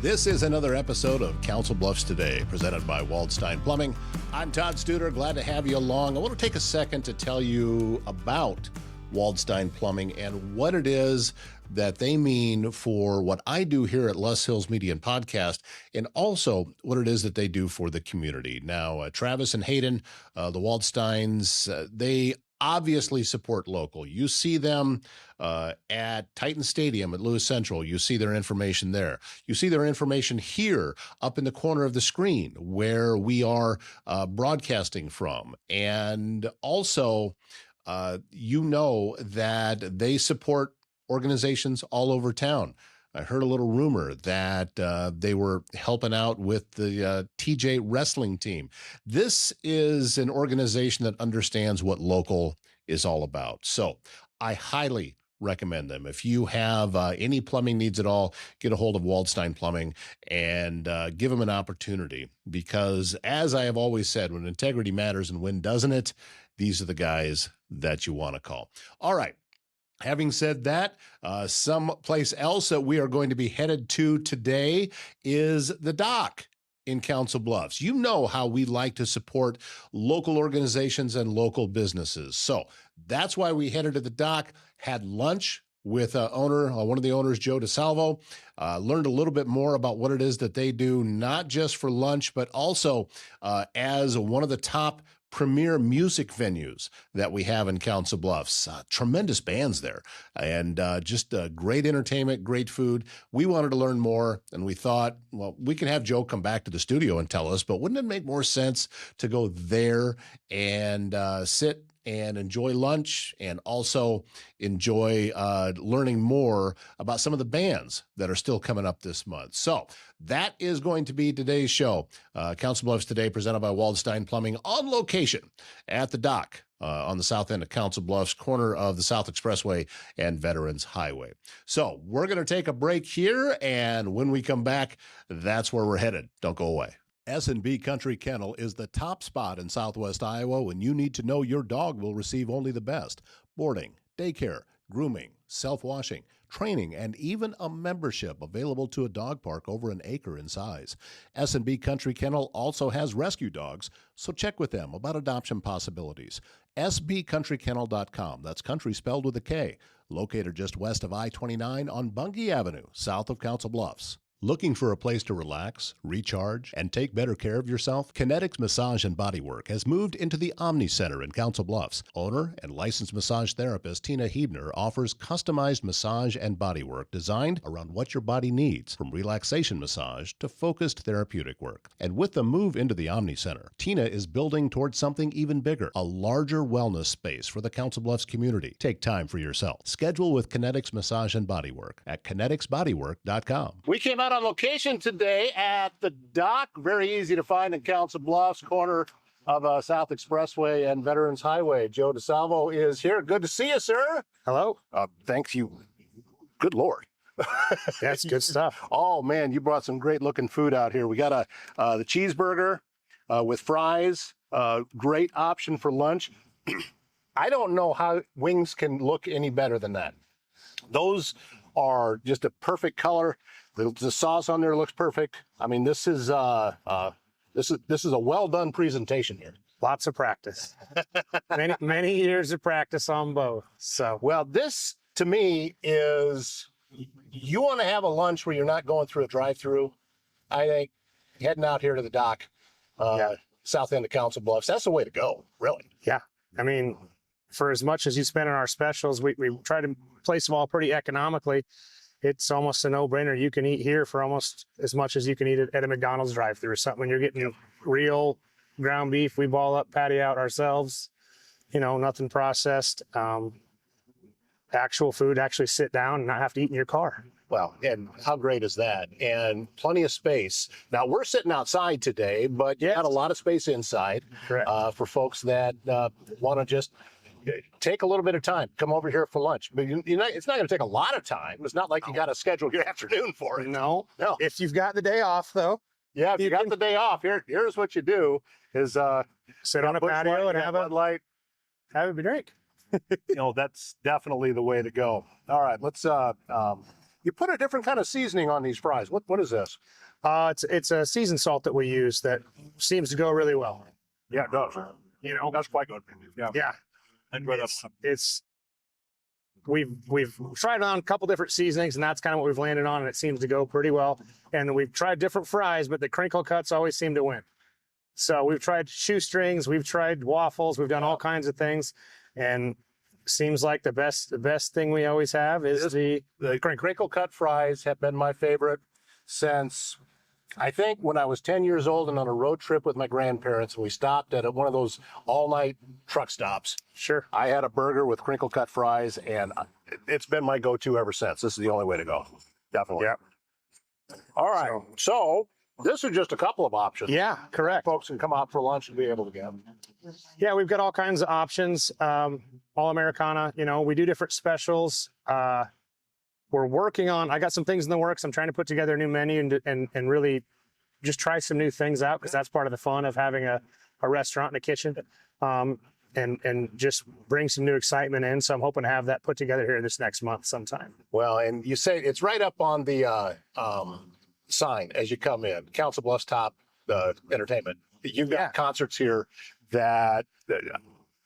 This is another episode of Council Bluffs Today, presented by Waldstein Plumbing. I'm Todd Studer, glad to have you along. I want to take a second to tell you about Waldstein Plumbing and what it is that they mean for what I do here at Les Hills Media and Podcast, and also what it is that they do for the community. Now, Travis and Hayden, the Waldsteins, they obviously support local. You see them at Titan Stadium at Lewis Central. You see their information there. You see their information here up in the corner of the screen where we are broadcasting from. And also, you know that they support organizations all over town. I heard a little rumor that they were helping out with the TJ wrestling team. This is an organization that understands what local is all about. So I highly recommend them. If you have any plumbing needs at all, get a hold of Waldstein Plumbing and give them an opportunity. Because as I have always said, when integrity matters and when doesn't it, these are the guys that you want to call. All right. Having said that, someplace else that we are going to be headed to today is the dock in Council Bluffs. You know how we like to support local organizations and local businesses. So that's why we headed to the dock, had lunch with one of the owners, Joe Disalvo, learned a little bit more about what it is that they do, not just for lunch, but also as one of the top premier music venues that we have in Council Bluffs. Tremendous bands there, and just great entertainment, great food. We wanted to learn more, and we thought, well, we can have Joe come back to the studio and tell us, but wouldn't it make more sense to go there and sit and enjoy lunch and also enjoy learning more about some of the bands that are still coming up this month. So that is going to be today's show. Council Bluffs Today, presented by Waldstein Plumbing, on location at the dock on the south end of Council Bluffs, corner of the South Expressway and Veterans Highway. So we're going to take a break here, and when we come back, that's where we're headed. Don't go away. S&B Country Kennel is the top spot in Southwest Iowa when you need to know your dog will receive only the best. Boarding, daycare, grooming, self-washing, training, and even a membership available to a dog park over an acre in size. S&B Country Kennel also has rescue dogs, so check with them about adoption possibilities. sbcountrykennel.com, that's country spelled with a K, located just west of I-29 on Bungie Avenue, south of Council Bluffs. Looking for a place to relax, recharge, and take better care of yourself? Kinetics Massage and Bodywork has moved into the Omni Center in Council Bluffs. Owner and licensed massage therapist Tina Hebner offers customized massage and bodywork designed around what your body needs, from relaxation massage to focused therapeutic work. And with the move into the Omni Center, Tina is building towards something even bigger, a larger wellness space for the Council Bluffs community. Take time for yourself. Schedule with Kinetics Massage and Bodywork at kineticsbodywork.com. We came out on location today at the dock. Very easy to find in Council Bluffs, corner of South Expressway and Veterans Highway. Joe Disalvo is here. Good to see you, sir. Hello. Thank you. Good Lord. That's good stuff. Oh, man, you brought some great-looking food out here. We got the cheeseburger with fries. Great option for lunch. I don't know how wings can look any better than that. Those are just a perfect color. The sauce on there looks perfect. I mean, this is a well done presentation here. Lots of practice. many years of practice on both. So, well, this to me is, you want to have a lunch where you're not going through a drive-through. I think heading out here to the dock, south end of Council Bluffs, that's the way to go, really. Yeah. I mean, for as much as you spend on our specials, we try to place them all pretty economically. It's almost a no-brainer. You can eat here for almost as much as you can eat at a McDonald's drive-thru or something. When you're getting real ground beef, we ball up, patty out ourselves, nothing processed. Actual food, actually sit down and not have to eat in your car. Well, and how great is that? And plenty of space. Now, we're sitting outside today, but you got a lot of space inside. Correct. For folks that want to just take a little bit of time, come over here for lunch. But it's not going to take a lot of time. It's not like you got to schedule your afternoon for it. No. If you've got the day off, though. Yeah, if you got the day off, here's what you do: is sit on a patio and have a drink. That's definitely the way to go. All right, let's You put a different kind of seasoning on these fries. What is this? It's a seasoned salt that we use that seems to go really well. Yeah, it does. You know, That's quite good. Yeah. yeah. We've tried on a couple different seasonings, and that's kind of what we've landed on, and it seems to go pretty well. And we've tried different fries, but the crinkle cuts always seem to win. So we've tried shoestrings, we've tried waffles, we've done all kinds of things, and seems like the best thing we always have is the crinkle cut fries have been my favorite since I think when I was 10 years old and on a road trip with my grandparents, and we stopped at one of those all-night truck stops. Sure. I had a burger with crinkle cut fries, and it's been my go-to ever since. This is the only way to go. Definitely. Yeah. All right. So this is just a couple of options. Yeah, correct. Folks can come out for lunch and be able to get them. Yeah, we've got all kinds of options. All Americana, you know, we do different specials. We're working on, I got some things in the works. I'm trying to put together a new menu and really just try some new things out, because that's part of the fun of having a restaurant and a kitchen, and just bring some new excitement in. So I'm hoping to have that put together here this next month sometime. Well, and you say it's right up on the sign as you come in, Council Bluffs Top Entertainment. You've got concerts here that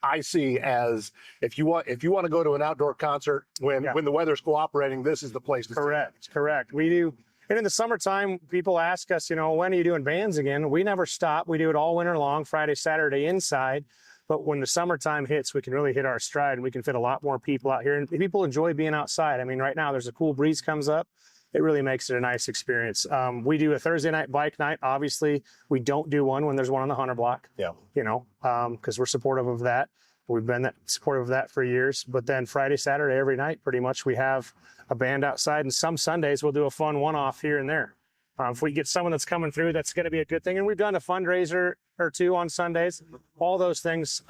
I see as if you want to go to an outdoor concert when the weather's cooperating, this is the place to Correct. We do. And in the summertime, people ask us, you know, when are you doing bands again? We never stop. We do it all winter long, Friday, Saturday inside. But when the summertime hits, we can really hit our stride, and we can fit a lot more people out here. And people enjoy being outside. I mean, right now there's a cool breeze comes up. It really makes it a nice experience. We do a Thursday night bike night. Obviously, we don't do one when there's one on the 100 block. Yeah. You know, because we're supportive of that. We've been supportive of that for years. But then Friday, Saturday, every night, pretty much, we have a band outside. And some Sundays, we'll do a fun one-off here and there. If we get someone that's coming through, that's going to be a good thing. And we've done a fundraiser or two on Sundays. All those things.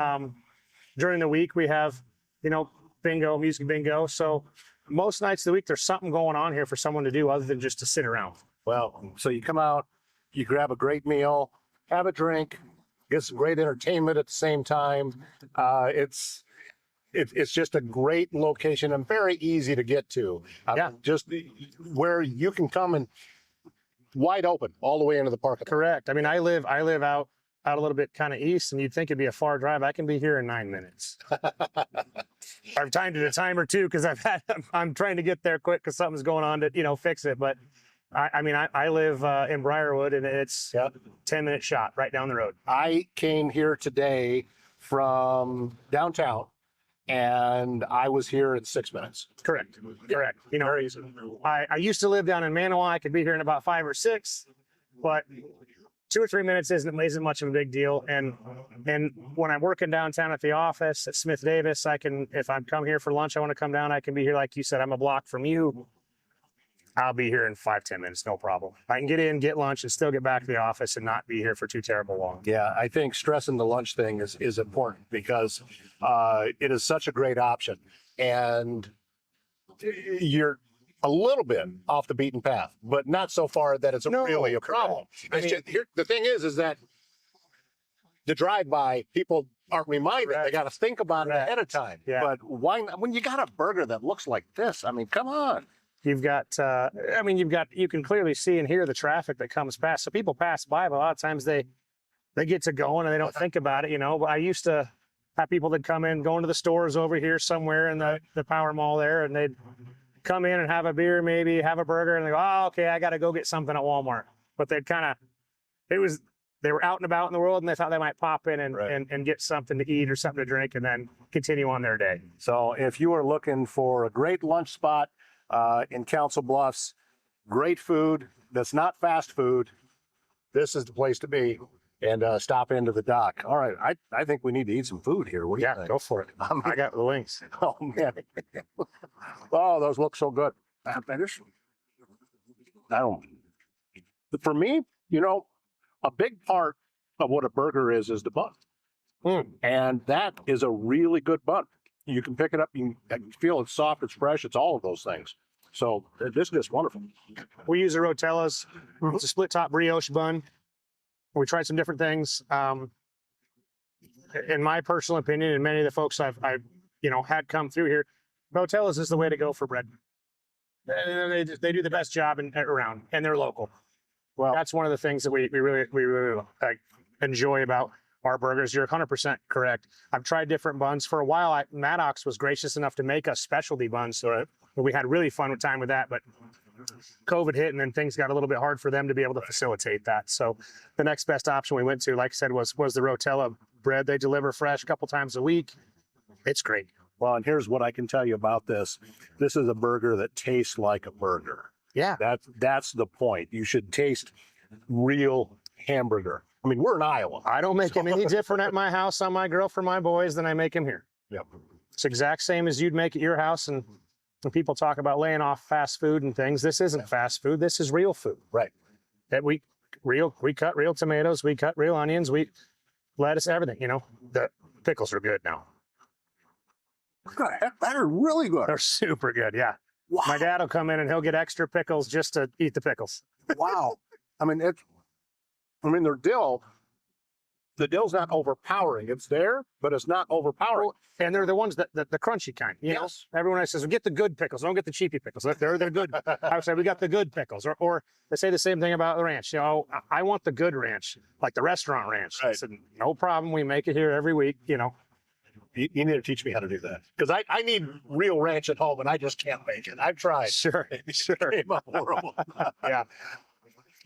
During the week, we have, you know, bingo, music bingo. So most nights of the week, there's something going on here for someone to do other than just to sit around. Well, so you come out, you grab a great meal, have a drink, get some great entertainment at the same time. It's just a great location and very easy to get to. Just where you can come and wide open all the way into the park. Correct. I mean, I live out a little bit kind of east, and you'd think it'd be a far drive. I can be here in 9 minutes. I've timed it a time or two because I'm trying to get there quick because something's going on to, you know, fix it. But I live in Briarwood, and it's 10-minute shot right down the road. I came here today from downtown, and I was here in 6 minutes. Correct. You know, I used to live down in Manawa. I could be here in about 5 or 6, but 2 or 3 minutes isn't much of a big deal. And when I'm working downtown at the office at Smith Davis, if I'm come here for lunch, I want to come down, I can be here. Like you said, I'm a block from you. I'll be here in 5-10 minutes, no problem. I can get in, get lunch, and still get back to the office and not be here for too terrible long. Yeah, I think stressing the lunch thing is important because it is such a great option. And you're a little bit off the beaten path, but not so far that it's really a problem. The thing is that the drive-by, people aren't reminded. They got to think about it ahead of time. Yeah. But why not? When you got a burger that looks like this, I mean, come on. You've got, you can clearly see and hear the traffic that comes past. So people pass by, but a lot of times they get to going and they don't think about it, you know. But I used to have people that come in, going to the stores over here somewhere in the Power Mall there, and they'd come in and have a beer, maybe have a burger, and they go, oh, okay, I got to go get something at Walmart. But they were out and about in the world, and they thought they might pop in and get something to eat or something to drink and then continue on their day. So if you are looking for a great lunch spot in Council Bluffs, great food that's not fast food, this is the place to be. And stop into the dock. All right, I think we need to eat some food here. What do you think? Go for it. I got the wings. Oh, man. Oh, those look so good. For me, you know, a big part of what a burger is the bun. And that is a really good bun. You can pick it up, you can feel it's soft, it's fresh, it's all of those things. So this is just wonderful. We use a Rotella's. It's a split top brioche bun. We tried some different things. In my personal opinion, and many of the folks I've had come through here, Rotella's is the way to go for bread. They do the best job around, and they're local. Well, That's one of the things that we really enjoy about our burgers. You're 100% correct. I've tried different buns for a while. Maddox was gracious enough to make us specialty buns, so we had really fun time with that. But COVID hit, and then things got a little bit hard for them to be able to facilitate that. So the next best option we went to, like I said, was the Rotella bread. They deliver fresh a couple times a week. It's great. well, and here's what I can tell you about this. This is a burger that tastes like a burger. Yeah. That's the point. You should taste real hamburger. I mean, we're in Iowa. I don't make them any different at my house on my grill for my boys than I make them here. Yep. It's exact same as you'd make at your house. And when people talk about laying off fast food and things, this isn't fast food. This is real food. Right. That we cut real tomatoes, we cut real onions, we lettuce, everything. The pickles are good now. That are really good. They're super good. Yeah. Wow. My dad will come in and he'll get extra pickles just to eat the pickles. Wow. I mean, the dill's not overpowering. It's there, but it's not overpowering. And they're the ones that the crunchy kind. Yes. Everyone else says, well, get the good pickles. Don't get the cheapy pickles. They're good. I would say we got the good pickles. Or they say the same thing about the ranch. I want the good ranch, like the restaurant ranch. Right. I said, no problem. We make it here every week. You need to teach me how to do that, because I need real ranch at home and I just can't make it. I've tried. Sure. It came out horrible. Yeah.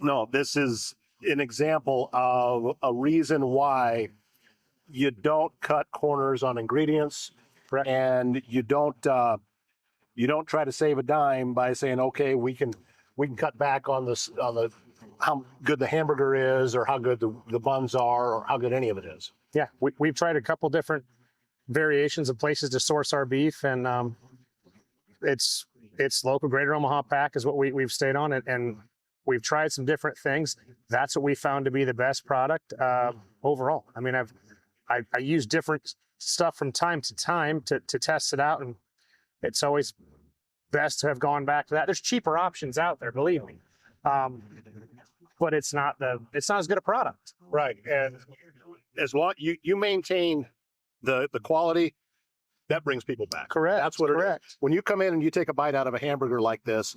No, this is an example of a reason why you don't cut corners on ingredients. Correct. And you don't try to save a dime by saying, okay, we can cut back on the how good the hamburger is, or how good the buns are, or how good any of it is. Yeah. We've tried a couple different variations of places to source our beef, and it's local. Greater Omaha Pack is what we've stayed on, and we've tried some different things. That's what we found to be the best product overall. I mean, I use different stuff from time to time to test it out, and it's always best to have gone back to that. There's cheaper options out there, believe me, but it's not as good a product. Right. And as long you maintain the quality, that brings people back. Correct. That's what it is. When you come in and you take a bite out of a hamburger like this,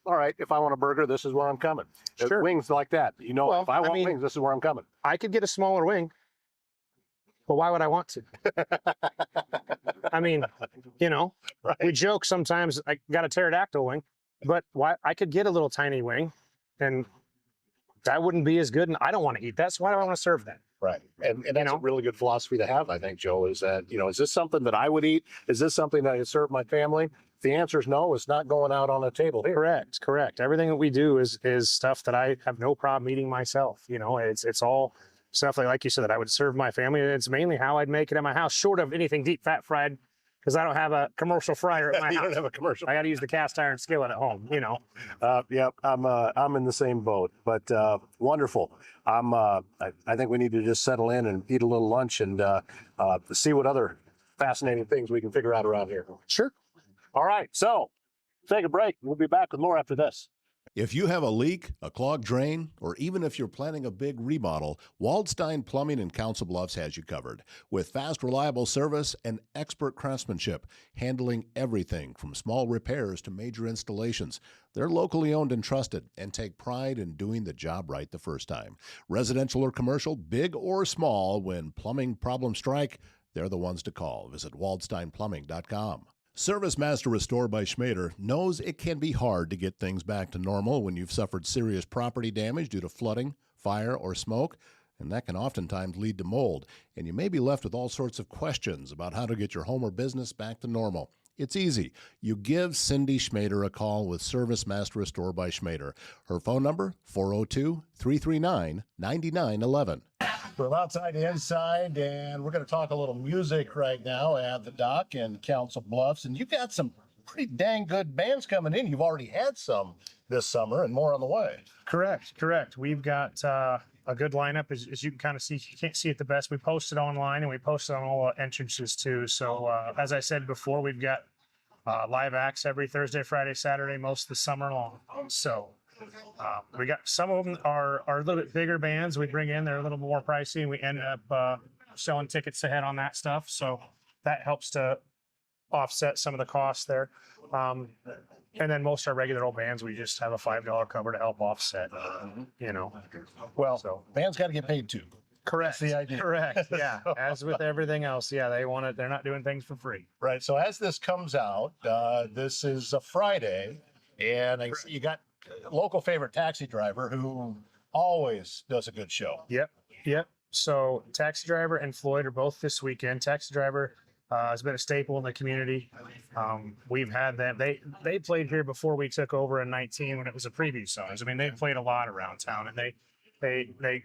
all right, if I want a burger, this is where I'm coming. Sure. Wings like that. Well, if I want wings, this is where I'm coming. I could get a smaller wing, but why would I want to? I mean, Right. we joke sometimes, I got a pterodactyl wing, but why? I could get a little tiny wing, and that wouldn't be as good, and I don't want to eat that, so why do I want to serve that? Right. And that's a really good philosophy to have, I think, Joe, is that, is this something that I would eat? Is this something that I could serve my family? If the answer is no, it's not going out on a table here. Correct. Everything that we do is stuff that I have no problem eating myself. It's all stuff like you said that I would serve my family. It's mainly how I'd make it at my house, short of anything deep fat fried, because I don't have a commercial fryer at my You house. don't have a commercial. I got to use the cast iron skillet at home. Yeah, I'm in the same boat, but wonderful. I think we need to just settle in and eat a little lunch and see what other fascinating things we can figure out around here. Sure. All right, so take a break. We'll be back with more after this. If you have a leak, a clogged drain, or even if you're planning a big remodel, Waldstein Plumbing in Council Bluffs has you covered. With fast, reliable service and expert craftsmanship, handling everything from small repairs to major installations. They're locally owned and trusted and take pride in doing the job right the first time. Residential or commercial, big or small, when plumbing problems strike, they're the ones to call. Visit waldsteinplumbing.com. Service Master Restore by Schmader knows it can be hard to get things back to normal when you've suffered serious property damage due to flooding, fire, or smoke, and that can oftentimes lead to mold, and you may be left with all sorts of questions about how to get your home or business back to normal. It's easy. You give Cindy Schmader a call with Service Master Restore by Schmader. Her phone number, 402-339-9911. From outside to inside, and we're going to talk a little music right now at the Dock in Council Bluffs. And you've got some pretty dang good bands coming in. You've already had some this summer and more on the way. Correct. We've got a good lineup, as you can kind of see. You can't see it the best. We post it online, and we post it on all the entrances too. So as I said before, we've got live acts every Thursday, Friday, Saturday, most of the summer long. So we got some of them are a little bit bigger bands we bring in. They're a little more pricey, and we end up selling tickets ahead on that stuff. So that helps to offset some of the costs there. And then most of our regular old bands, we just have a $5 cover to help offset, you know. Well, So bands got to get paid too. correct. That's the idea. Correct. Yeah. As with everything else, yeah, they want it. They're not doing things for free. Right. So as this comes out, this is a Friday, and I see you got a local favorite taxi driver who always does a good show. Yep. Yep. So Taxi Driver and Floyd are both this weekend. Taxi Driver has been a staple in the community. We've had them. They played here before we took over in 19 when it was a preview songs. I mean, they played a lot around town, and they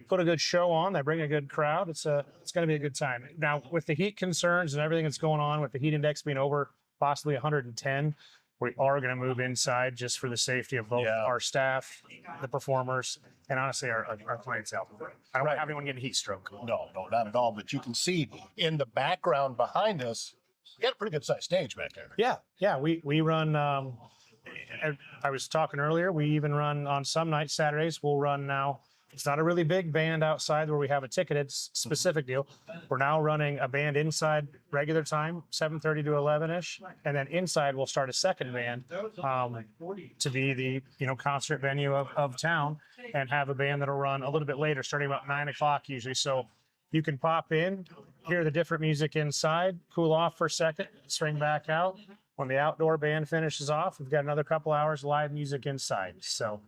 put a good show on. They bring a good crowd. It's going to be a good time. Now, with the heat concerns and everything that's going on, with the heat index being over possibly 110, we are going to move inside just for the safety of both our staff, the performers, and honestly our clientele. I don't want to have anyone getting heat stroke. No, not at all. But you can see in the background behind us, you got a pretty good sized stage back there. Yeah. We run. I was talking earlier. We even run on some nights, Saturdays. We'll run now. It's not a really big band outside where we have a ticketed specific deal. We're now running a band inside regular time, 7:30 to 11ish, and then inside we'll start a second band to be the concert venue of town, and have a band that'll run a little bit later, starting about 9 o'clock usually. So you can pop in, hear the different music inside, cool off for a second, swing back out. When the outdoor band finishes off, we've got another couple hours live music inside. So.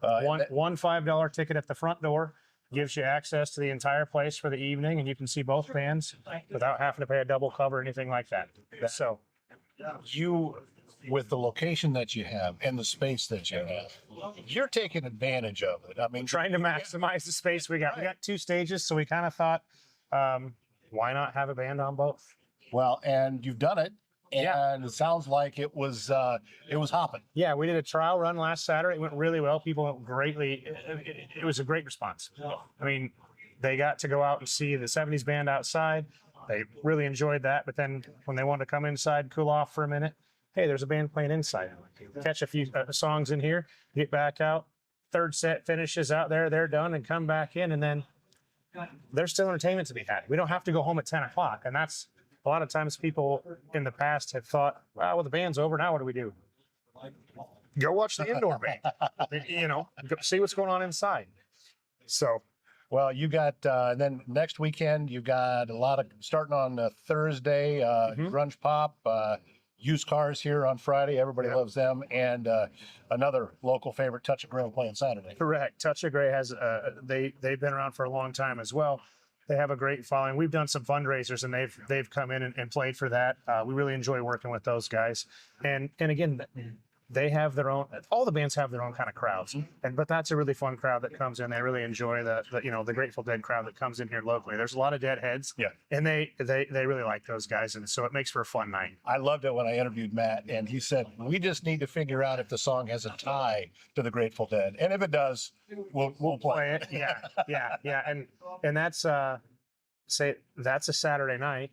One $5 ticket at the front door gives you access to the entire place for the evening, and you can see both bands without having to pay a double cover or anything like that. So, You, with the location that you have and the space that you have, you're taking advantage of it. I mean, trying to maximize the space we got. We got 2 stages, so we kind of thought, why not have a band on both? well, and you've done it, and it sounds like it was hopping. Yeah, we did a trial run last Saturday. It went really well. People went greatly. It was a great response. I mean, they got to go out and see the 70s band outside. They really enjoyed that. But then when they wanted to come inside, cool off for a minute, hey, there's a band playing inside. Catch a few songs in here, get back out. Third set finishes out there. They're done and come back in. And then there's still entertainment to be had. We don't have to go home at 10 o'clock. And that's a lot of times people in the past have thought, well, the band's over. Now what do we do? Go watch the indoor band. Go see what's going on inside. So, well, you got and then next weekend you got a lot of starting on Thursday, grunge pop, used cars here on Friday. Everybody loves them, and another local favorite, Touch of Grey, playing Saturday. Correct. Touch of Grey has they've been around for a long time as well. They have a great following. We've done some fundraisers, and they've come in and played for that. We really enjoy working with those guys. And again, they have their own. All the bands have their own kind of crowds, but that's a really fun crowd that comes in. They really enjoy the Grateful Dead crowd that comes in here locally. There's a lot of Deadheads, and they really like those guys, and so it makes for a fun night. I loved it when I interviewed Matt, and he said we just need to figure out if the song has a tie to the Grateful Dead, and if it does, we'll play it. Yeah, and that's that's a Saturday night.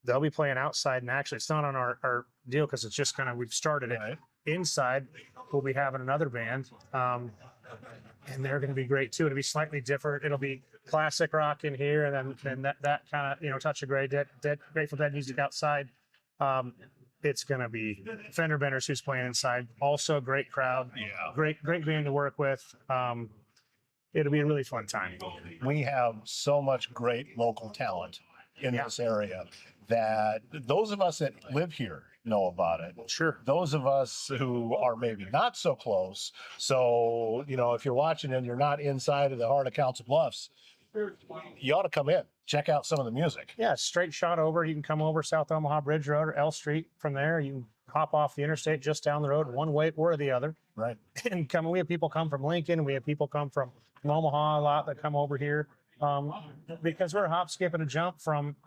They'll be playing outside, and actually, it's not on our deal because it's just kind of we've started it. Right. Inside, we'll be having another band, and they're going to be great too. It'll be slightly different. It'll be classic rock in here, and then that kind of Touch of Grey, Grateful Dead music outside. It's going to be Fender Benders who's playing inside. Also, a great crowd. Yeah. Great band to work with. It'll be a really fun time. We have so much great local talent in this area that those of us that live here know about it. Sure. Those of us who are maybe not so close. So, if you're watching and you're not inside of the heart of Council Bluffs, you ought to come in, check out some of the music. Yeah, straight shot over. You can come over South Omaha Bridge Road or L Street. From there, you can hop off the interstate just down the road, one way or the other. Right. And we have people come from Lincoln. We have people come from Omaha a lot that come over here because we're a hop, skip, and a jump from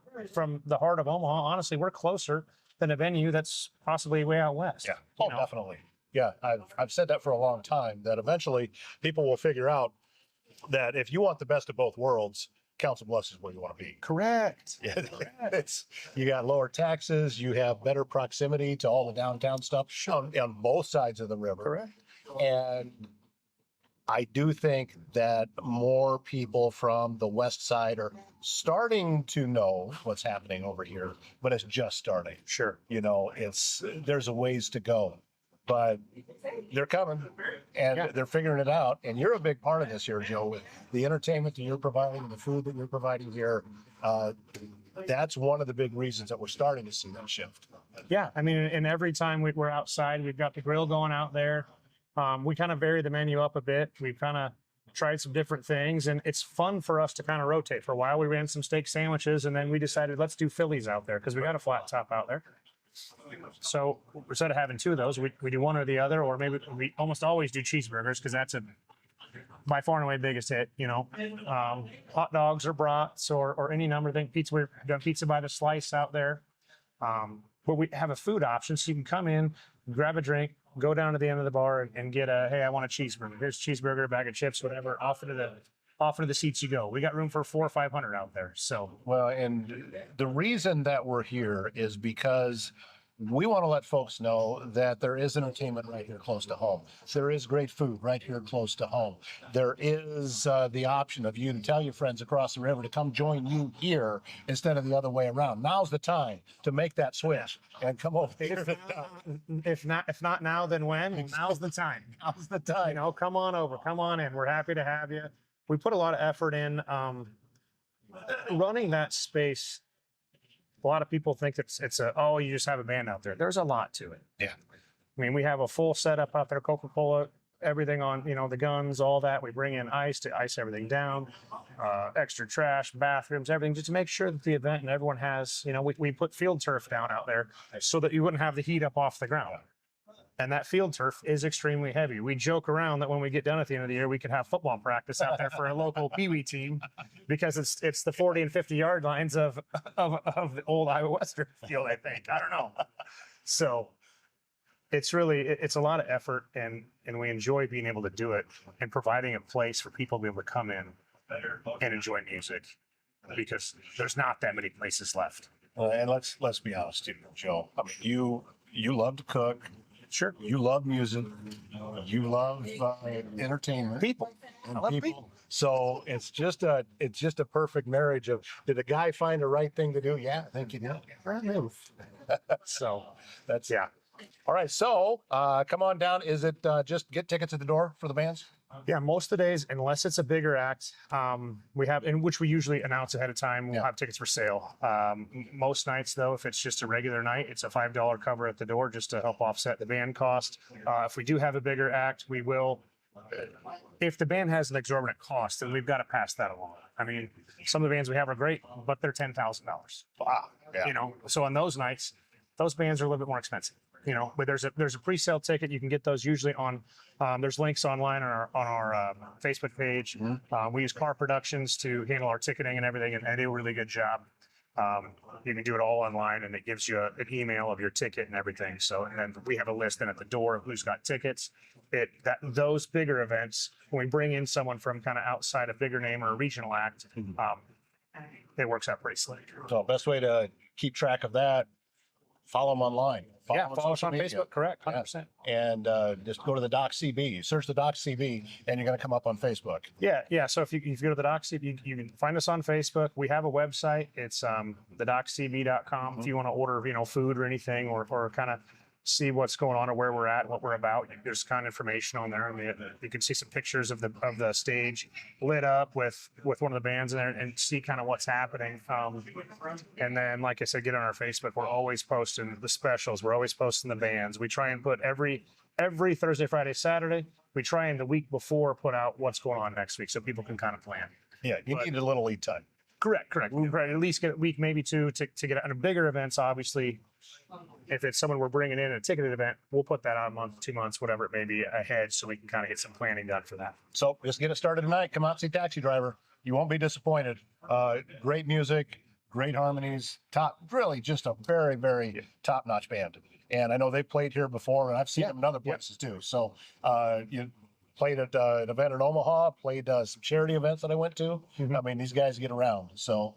the heart of Omaha. Honestly, we're closer than a venue that's possibly way out west. Yeah. Oh, definitely. Yeah, I've said that for a long time, that eventually people will figure out that if you want the best of both worlds, Council Bluffs is where you want to be. Correct. Yeah, you got lower taxes, you have better proximity to all the downtown stuff on both sides of the river. Correct. And I do think that more people from the west side are starting to know what's happening over here, but it's just starting. Sure. There's a ways to go. but they're coming and they're figuring it out. And you're a big part of this here, Joe, with the entertainment that you're providing, the food that you're providing here. That's one of the big reasons that we're starting to see that shift. Yeah, I mean, and every time we're outside, we've got the grill going out there. We kind of vary the menu up a bit. We've kind of tried some different things, and it's fun for us to kind of rotate. For a while, we ran some steak sandwiches, and then we decided let's do Phillies out there because we got a flat top out there. So instead of having two of those, we do one or the other, or maybe we almost always do cheeseburgers because that's by far and away biggest hit. Hot dogs or brats or any number of things. Pizza, we've done pizza by the slice out there. But we have a food option, so you can come in, grab a drink, go down to the end of the bar and get hey, I want a cheeseburger. Here's a cheeseburger, a bag of chips, whatever. Off to the seats you go. We got room for 400 or 500 out there. So well, and the reason that we're here is because we want to let folks know that there is entertainment right here close to home. There is great food right here close to home. There is the option of you to tell your friends across the river to come join you here instead of the other way around. Now's the time to make that switch and come over here. If not now, then when? Now's the time. Now's the time. Come on over. Come on in. We're happy to have you. We put a lot of effort in running that space. A lot of people think it's you just have a band out there. There's a lot to it. Yeah. I mean, we have a full setup out there, Coca-Cola, everything on, the guns, all that. We bring in ice to ice everything down, extra trash, bathrooms, everything, just to make sure that the event and everyone has, we put field turf down out there so that you wouldn't have the heat up off the ground. And that field turf is extremely heavy. We joke around that when we get done at the end of the year, we could have football practice out there for a local peewee team because it's the 40 and 50 yard lines of the old Iowa Western field, I think. I don't know. So it's a lot of effort, and we enjoy being able to do it and providing a place for people to be able to come in and enjoy music because there's not that many places left. And let's be honest, too, Joe. I mean, you love to cook. Sure. You love music. You love entertainment. People. And people. So it's just a perfect marriage of, did a guy find the right thing to do? Yeah, I think he did. So that's, yeah. All right. So come on down. Is it just get tickets at the door for the bands? Yeah, most of the days, unless it's a bigger act, we have, in which we usually announce ahead of time, we'll have tickets for sale. Most nights, though, if it's just a regular night, it's a $5 cover at the door just to help offset the band cost. If we do have a bigger act, we will. If the band has an exorbitant cost, then we've got to pass that along. I mean, some of the bands we have are great, but they're $10,000. Wow. Yeah. So on those nights, those bands are a little bit more expensive. But there's a pre-sale ticket. You can get those usually on. There's links online on our Facebook page. Mm-hmm. We use Car Productions to handle our ticketing and everything, and they do a really good job. You can do it all online, and it gives you an email of your ticket and everything. So, and then we have a list then at the door of who's got tickets. Those bigger events, when we bring in someone from kind of outside a bigger name or a regional act, it works out pretty slick. So, best way to keep track of that, follow them online. Follow us on Facebook, correct, 100%. And just go to the Doc CB. Search the Doc CB, and you're going to come up on Facebook. Yeah. So if you go to the Doc CB, you can find us on Facebook. We have a website. It's thedoccb.com. If you want to order, food or anything, or kind of see what's going on or where we're at, what we're about. There's kind of information on there. You can see some pictures of the stage lit up with one of the bands in there and see kind of what's happening. And then, like I said, get on our Facebook. We're always posting the specials. We're always posting the bands. We try and put every Thursday, Friday, Saturday. We try and the week before put out what's going on next week so people can kind of plan. Yeah, you need a little lead time. Correct. We at least get a week, maybe two, to get out. And bigger events, obviously, if it's someone we're bringing in a ticketed event, we'll put that out a month, 2 months, whatever it may be ahead so we can kind of get some planning done for that. So just get it started tonight. Come out and see Taxi Driver. You won't be disappointed. Great music, great harmonies, really just a very, very top-notch band. And I know they played here before, and I've seen them in other places too. So you played at an event in Omaha, played some charity events that I went to. Mm-hmm. I mean, these guys get around. So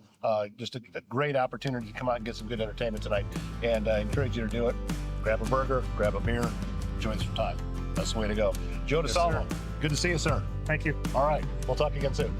just a great opportunity to come out and get some good entertainment tonight. And I encourage you to do it. Grab a burger, grab a beer, enjoy some time. That's the way to go. Joe Disalvo, good to see you, sir. Thank you. All right. We'll talk again soon.